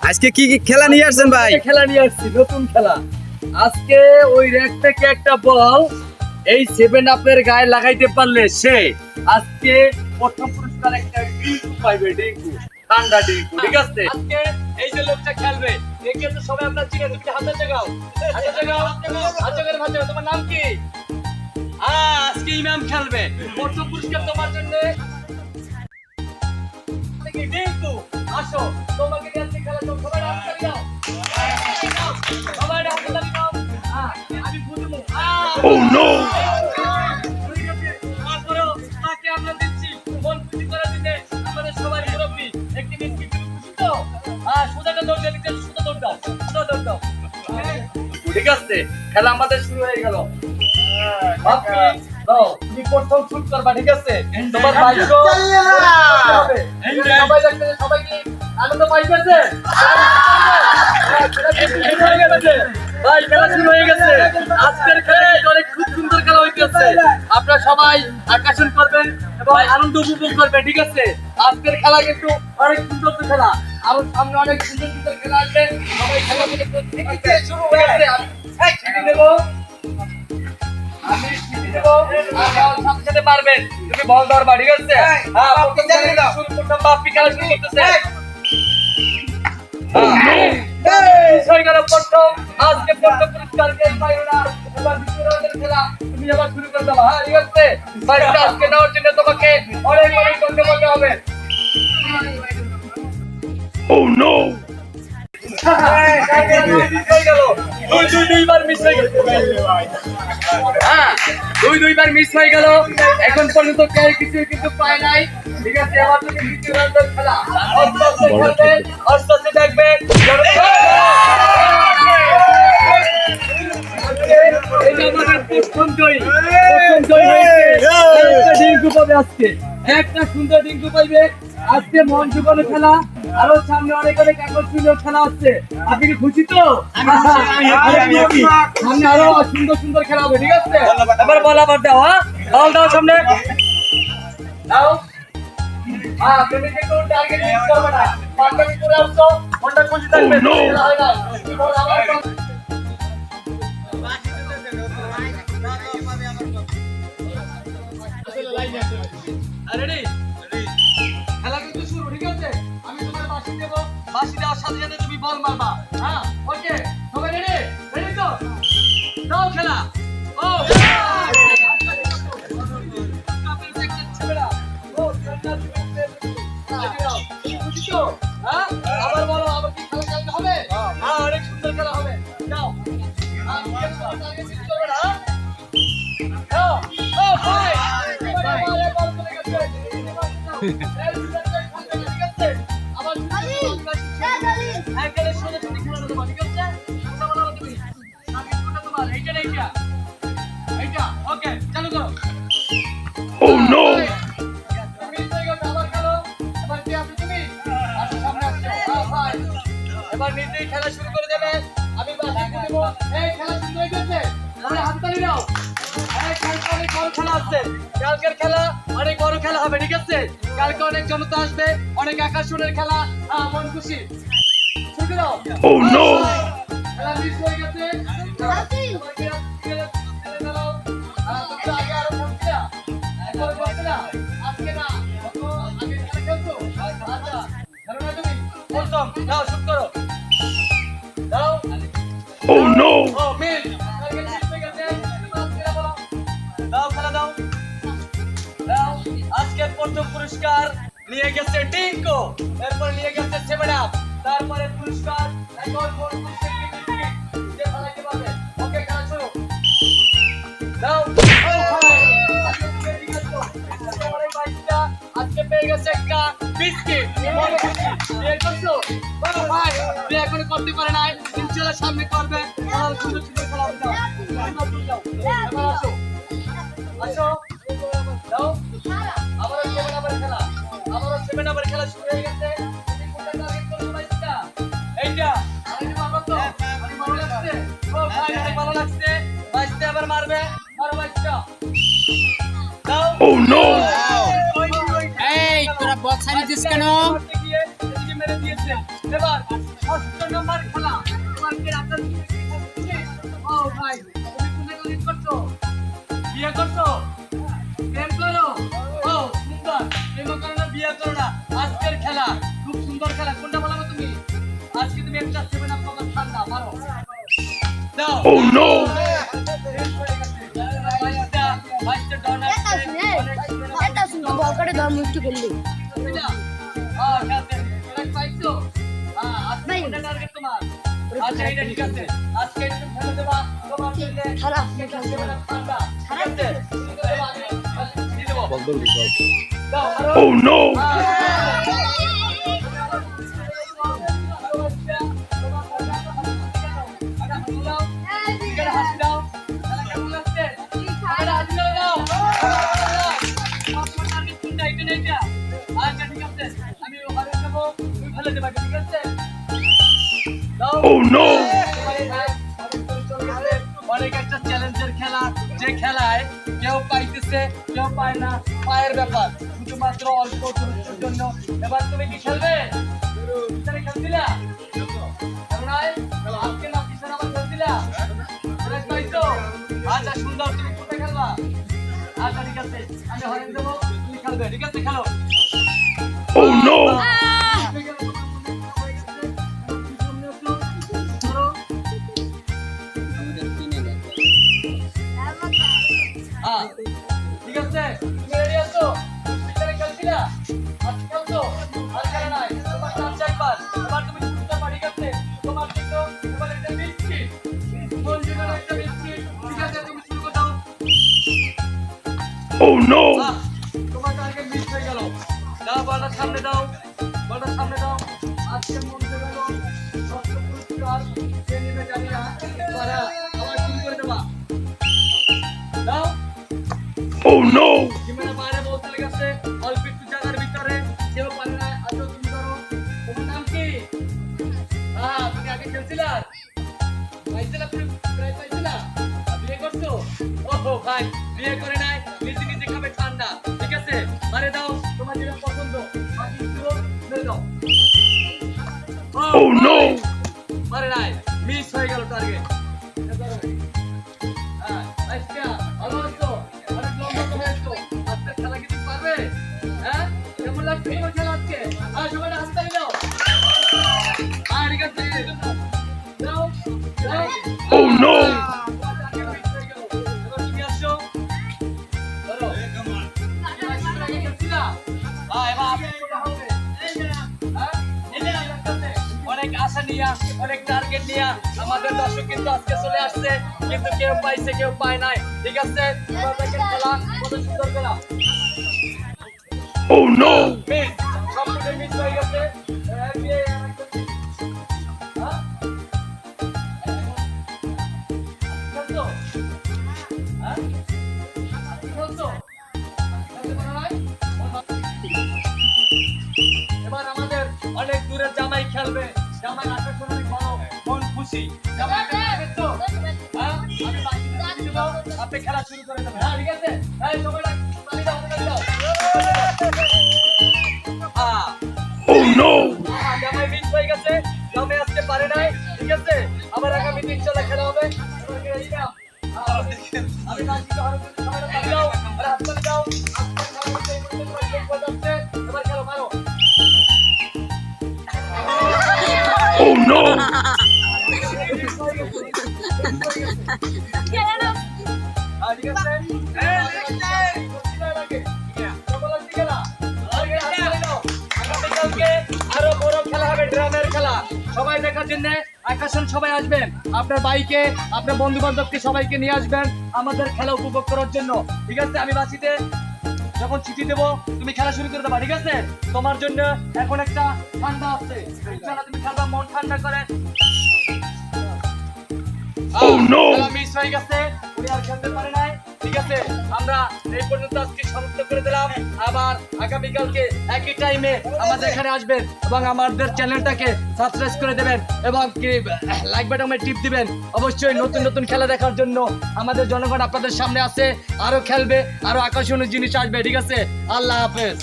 আজকে কি কি খেলা নিয়ে আসছেন ভাই? খেলা নিয়ে আসছি, নতুন খেলা। আজকে ওই রেক থেকে একটা বল এই 7 আপের গায়ে লাগাইতে পারলে সে আজকে প্রথম পুরস্কার একটা ডিঙ্কু পাইবে, ডিঙ্কু, ঠান্ডা ডিঙ্কু। ঠিক আছে, আজকে এই যে লোকটা খেলবে একে তো সবাই আপনারা চিনেন। তুমি হাতে জাগাও, হাতে জাগাও, হাতে করে ভালো। তোমার নাম কি? আজকে ইমাম খেলবে। প্রথম পুরস্কার তোমার জন্য ডিঙ্কু। আসো, তোমাকে নিয়ে আজকে খেলা তো সবাই হাত দাও, সবাই হাত দাও। আমি বুঝবো। Oh no! তাকে আমরা দিচ্ছি মন খুশি করার জন্য। আমাদের সবাই মুরব্বী একটি মিষ্টি খুশি তো। সোজাটা দৌড় দিতে, সোজা দৌড় দাও, সোজা দৌড় দাও। ঠিক আছে, খেলা আমাদের শুরু হয়ে গেল। তুমি প্রথম শুট করবা। ঠিক আছে, তোমার বাইশ হবে। সবাই দেখতে, সবাই কি আনন্দ পাইতেছে? ভাই খেলা শুরু হয়ে গেছে। আজকের খেলা অনেক খুব সুন্দর খেলা হইতেছে। আপনারা সবাই আকর্ষণ করবেন এবং আনন্দ উপভোগ করবেন। ঠিক আছে, আজকের খেলা কিন্তু অনেক সুন্দর খেলা। আর সামনে অনেক সুন্দর সুন্দর খেলা আসবে। সবাই খেলা দেখে শুরু হয়ে গেছে। আমি ছিটি দেব, আমি ছিটি দেব, আর সাথে সাথে মারবেন। তুমি বল ধরবা। ঠিক আছে, হ্যাঁ, প্রথম বাপ্পি খেলা শুরু করতেছে। আজকে প্রথম পুরস্কার এবার দ্বিতীয় রাউন্ডের খেলা তুমি আবার শুরু করে দেবা। হ্যাঁ, ঠিক আছে, আজকে নেওয়ার জন্য তোমাকে অনেক অনেক ধন্যবাদ হবে। Oh no! দুইবার মিস হয়ে গেল। হ্যাঁ, দুইবার মিস হয়ে গেল। এখন পর্যন্ত কেউ কিছু কিন্তু পায় নাই। ঠিক আছে, এবার তুমি দ্বিতীয় রাউন্ডের খেলা আস্তে আস্তে খেলবেন, আস্তে আস্তে দেখবেন। একটা সুন্দর ডিঙ্কু পাইবে। আজকে মন জুগানো খেলা, আরো সামনে অনেক অনেক আকর্ষণীয় খেলা আছে। আপনি কি খুশি তো? সামনে আরো সুন্দর সুন্দর খেলা হবে। ঠিক আছে, এবার বল আবার দাও। হ্যাঁ, বল দাও সামনে দাও। হ্যাঁ, তুমি কিন্তু টার্গেট মিস করবে না। পাঞ্জাবি করে আসছো, মনটা খুশি থাকবে। খেলা হয় না, তুমি বল আবার বল। রেডি? খেলা কিন্তু শুরু। ঠিক আছে, আমি তোমার বাঁশি দেব, বাঁশি দেওয়ার সাথে সাথে তুমি বল মারবা। হ্যাঁ, ওকে, সবাই রেডি? রেডি তো? দাও খেলা। ও আবার বলো, আবার কি খেলা খেলতে হবে? হ্যাঁ, অনেক সুন্দর খেলা হবে। যাও, Oh no! এবার নিজেই খেলা শুরু করে দেবে। আমি বাঁশি দেব। এই খেলা শুরু হয়ে গেছে, তাহলে হাততালি দাও। এই কালকে অনেক বড় খেলা আছে। কালকের খেলা অনেক বড় খেলা হবে। ঠিক আছে, কালকে অনেক জনতা আসবে, অনেক আকর্ষণের খেলা। মন খুশি শুরু দাও। Oh no! খেলা মিস হয়ে গেছে। আজকে না, আগে খেলা খেলতো। আচ্ছা, ধরো না তুমি। প্রথম দাও, শুরু করো। দাও। Oh no! ও মিস, টার্গেট মিস হয়ে গেছে। খেলা বলো। দাও, খেলা দাও। দাও। আজকের প্রথম পুরস্কার নিয়ে গেছে ডিঙ্কু, এরপর নিয়ে গেছে 7 আপ, তারপরে পুরস্কার এখন কোন পুরস্কার যে খেলাতে পারবে। ওকে, খেলা শুরু। দাও। আজকে পেয়ে গেছে একটা বিস্কিট। এখনো করতে পারে নাই, ইনশাআল্লাহ সামনে করবে। সুন্দর সুন্দর খেলা হবে। এবার আসো, আসো, দাও। আবারও 7 আবার খেলা, আবারও 7 আবার খেলা শুরু হয়ে গেছে। তুমি কোনটা টার্গেট করছো ভাইটা? এইটা। আরেকটু মারবা তো? অনেক ভালো লাগছে। ও ভাই, অনেক ভালো লাগছে। ভাইটা আবার মারবে। মারো ভাইটা। দাও। Oh no! এই তোরা বক্স ছাড়ি দিস কেন? করে দিয়েছে। এবার 6 নম্বর খেলা। এবার কে রাতের ও ভাই তুমি কোনটা লিড করছো? বিয়ে করছো? প্রেম করো? ও সুন্দর। প্রেম করো না, বিয়ে করো না। আজকের খেলা খুব সুন্দর খেলা। কোনটা বলো তুমি? আজকে তুমি একটা 7 আপ পাবা ঠান্ডা মারো। দাও। Oh no! এটা শুনতে বলকারে দর মুষ্টি করলি খারাপ Oh no! Oh no! অনেক একটা চ্যালেঞ্জের খেলা, যে খেলায় কেউ পাইতেছে কেউ পায় না, পায়ের ব্যাপার, শুধুমাত্র অল্প দূরত্বের জন্য। এবার তুমি কি খেলবে? পিছনে খেলছিলা? আজকে না পিছনে আবার খেলছিলা? আচ্ছা সুন্দর, তুমি কোথায় খেলবা? আচ্ছা ঠিক আছে, আমি হরেন দেবো, তুমি খেলবে, ঠিক আছে খেলো। Oh no! ঠিক আছে, তুমি রেডি আছো? পিছনে খেলছিলা? আজকে খেলছো? আর খেলা নাই, তোমার চান্স একবার। এবার তুমি শুনতে পারি, ঠিক আছে? তোমার কিন্তু এবার একটা বিস্কিট, কোন জন্য একটা বিস্কিট, ঠিক আছে তুমি শুরু করে দাও। Oh no! তোমার টার্গেট মিস হয়ে গেল। দাও বলটা সামনে দাও, বলটা সামনে দাও। আজকে মন থেকে গেল ষষ্ঠ পুরস্কার কে নেবে জানি না, তারা আবার শুরু করে দেবা। দাও। Oh no! সীমানা বাইরে বলতে লেগেছে, অল্প একটু জায়গার ভিতরে কেউ পারে না। আজও তুমি করো। তোমার নাম কি? তুমি আগে খেলছিলা? পাইছিলা? তুমি প্রাইজ পাইছিলা? বিয়ে করছো? ওহো ভাই, বিয়ে করে নাই, নিজে নিজে খাবে ঠান্ডা, ঠিক আছে? আরে দাও, তোমার যেটা পছন্দ বাকি একটু মেরে দাও। Oh no! আরে নাই, মিস হয়ে গেল টার্গেট। আচ্ছা, ভালো আছো? অনেক লম্বা তো হয়েছো। আজকে খেলা কি তুমি পারবে? হ্যাঁ, কেমন লাগছে তোমার খেলা আজকে? সবাই হাততালি দাও। ঠিক আছে, দাও, দাও। Oh no! এবার তুমি আসছো। ধরো। এবার খেলছিলা? এবার আপনি কোনটা হবে? হ্যাঁ? অনেক আশা নিয়া, অনেক টার্গেট নিয়া আমাদের দর্শক কিন্তু আজকে চলে আসছে, কিন্তু কেউ পাইছে কেউ পায় নাই, ঠিক আছে? এবার দেখেন খেলা কত সুন্দর খেলা। Oh no! মিস, সম্পূর্ণ মিস হয়ে গেছে। হ্যাঁ? খেলছো? হ্যাঁ? খেলছো? খেলতে পারো নাই? এবার আমাদের অনেক দূরের জামাই খেলবে। জামাই আকর্ষণ অনেক বড়, মন খুশি। জামাই খেলছো? হ্যাঁ? আমি বাকি দিব, আপনি খেলা শুরু করে দেবেন। হ্যাঁ ঠিক আছে? এই সময়টা তালি দাও, তালি দাও। Oh no! জামাই মিস হয়ে গেছে, জামাই আজকে পারে নাই, ঠিক আছে? আবার আগামী দিন ইনশাআল্লাহ খেলা হবে। আমি বাকি সময়টা তালি দাও, আর হাত তালি দাও। এবার খেলো, মারো। Oh no! ঠিক আছে? আরো বড় খেলা হবে, ড্রামের খেলা। সবাই দেখার জন্য আকাশন সবাই আসবেন, আপনার বাইকে আপনার বন্ধু বান্ধবকে সবাইকে নিয়ে আসবেন আমাদের খেলা উপভোগ করার জন্য, ঠিক আছে? আমি বাসিতে যখন চিঠি দেবো তুমি খেলা শুরু করে দেবা, ঠিক আছে? তোমার জন্য এখন একটা ঠান্ডা আছে, ইনশাআল্লাহ তুমি খেলবা মন ঠান্ডা করে। Oh no! খেলা মিস হয়ে গেছে, উনি আর খেলতে পারে নাই, ঠিক আছে? আমরা এই পর্যন্ত আজকে সমাপ্ত করে দিলাম। আবার আগামীকালকে একই টাইমে আমাদের এখানে আসবেন এবং আমাদের চ্যানেলটাকে সাবস্ক্রাইব করে দেবেন এবং কি লাইক বাটনে টিপ দিবেন। অবশ্যই নতুন নতুন খেলা দেখার জন্য আমাদের জনগণ আপনাদের সামনে আছে, আরো খেলবে, আরো আকর্ষণীয় জিনিস আসবে, ঠিক আছে? আল্লাহ হাফেজ।